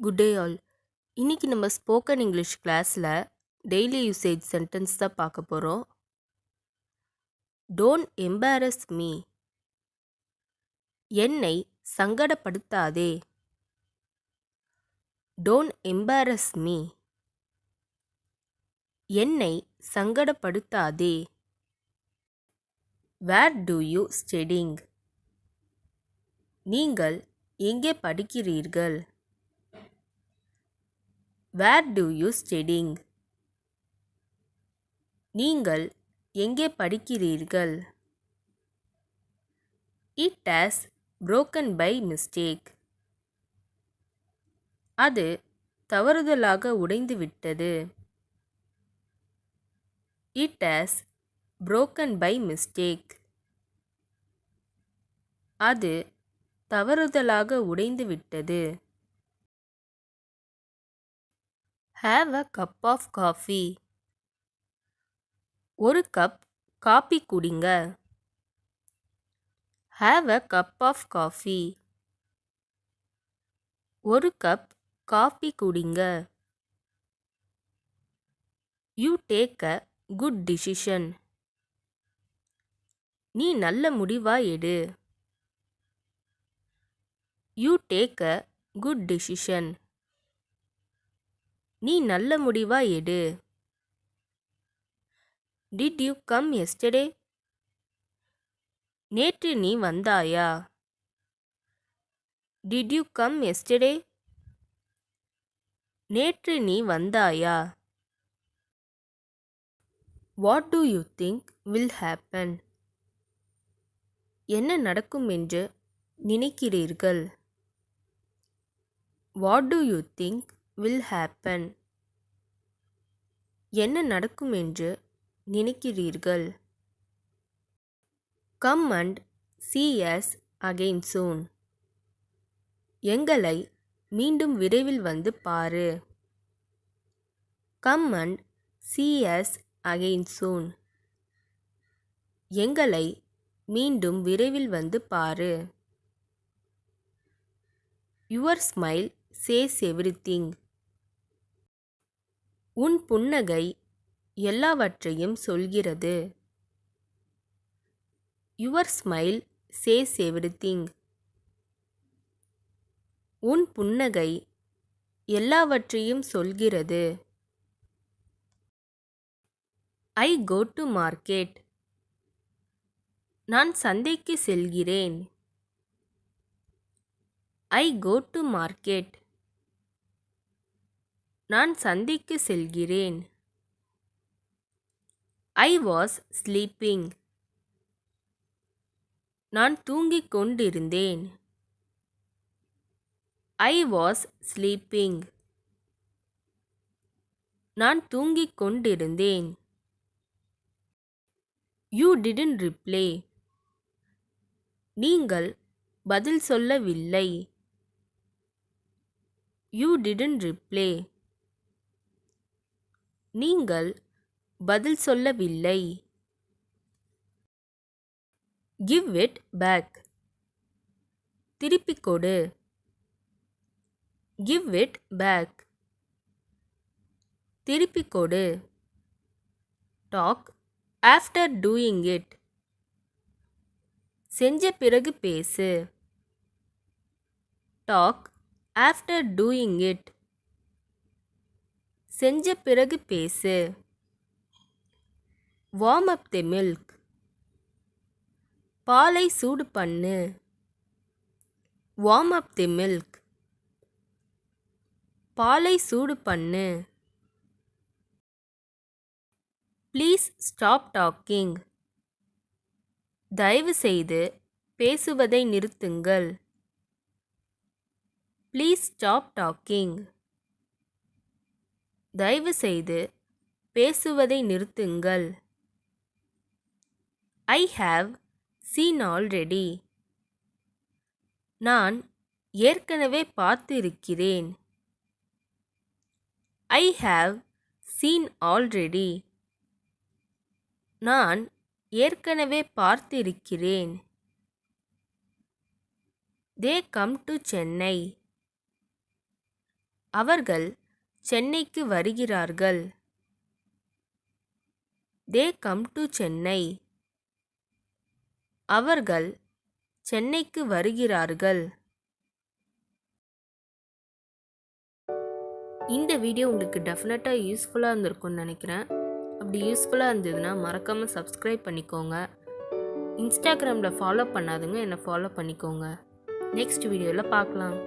Good day all. இன்னைக்கு நம்ம spoken English கிளாஸில் டெய்லி யூசேஜ் சென்டென்ஸ் தான் பார்க்க போகிறோம். Don't embarrass me. என்னை சங்கடப்படுத்தாதே. Don't embarrass me. என்னை சங்கடப்படுத்தாதே. Where do you studying. நீங்கள் எங்கே படிக்கிறீர்கள்? Where do you studying. நீங்கள் எங்கே படிக்கிறீர்கள்? It has broken by mistake. அது தவறுதலாக உடைந்து விட்டது. It has broken by mistake. அது தவறுதலாக உடைந்து விட்டது. Have a cup of coffee. ஒரு கப் காபி குடிங்க. Have a cup of coffee. ஒரு கப் காபி குடிங்க. You take a good decision. நீ நல்ல முடிவா எடு. You take a good decision. நீ நல்ல முடிவா எடு. Did you come yesterday. நேற்று நீ வந்தாயா? Did you come yesterday. நேற்று நீ வந்தாயா? What do you think will happen. என்ன நடக்கும் என்று நினைக்கிறீர்கள்? What do you think will happen. என்ன நடக்கும் என்று நினைக்கிறீர்கள்? Come and see us again soon. எங்களை மீண்டும் விரைவில் வந்து பாரு. Come and see us again soon. எங்களை மீண்டும் விரைவில் வந்து பாரு. Your smile says everything. உன் புன்னகை எல்லாவற்றையும் சொல்கிறது. Your smile says everything. உன் புன்னகை எல்லாவற்றையும் சொல்கிறது. I go to market. நான் சந்தைக்கு செல்கிறேன். I go to market. நான் சந்தைக்கு செல்கிறேன். I was sleeping. நான் தூங்கிக் கொண்டிருந்தேன். I was sleeping. நான் தூங்கிக் கொண்டிருந்தேன். You didn't reply. நீங்கள் பதில் சொல்லவில்லை. You didn't reply. நீங்கள் பதில் சொல்லவில்லை. Give it back. திருப்பிக் கொடு. Give it back. திருப்பிக் கொடு. Talk after doing it. செஞ்ச பிறகு பேசு. Talk after doing it. செஞ்ச பிறகு பேசு. Warm up the milk. பாலை சூடு பண்ணு. Warm up the milk. பாலை சூடு பண்ணு. Please stop talking. தயவு செய்து பேசுவதை நிறுத்துங்கள். Please stop talking. தயவு செய்து பேசுவதை நிறுத்துங்கள். I have seen already. நான் ஏற்கனவே பார்த்திருக்கிறேன். I have seen already. நான் ஏற்கனவே பார்த்திருக்கிறேன். They come to Chennai. அவர்கள் சென்னைக்கு வருகிறார்கள். They come to Chennai. அவர்கள் சென்னைக்கு வருகிறார்கள். இந்த வீடியோ உங்களுக்கு டெஃபினட்டாக யூஸ்ஃபுல்லாக இருந்திருக்கும்னு நினைக்கிறேன். அப்படி யூஸ்ஃபுல்லாக இருந்ததுன்னா மறக்காமல் சப்ஸ்கிரைப் பண்ணிக்கோங்க. இன்ஸ்டாகிராமில் ஃபாலோ பண்ணாதுங்க, என்னை ஃபாலோ பண்ணிக்கோங்க. நெக்ஸ்ட் வீடியோவில் பார்க்கலாம்.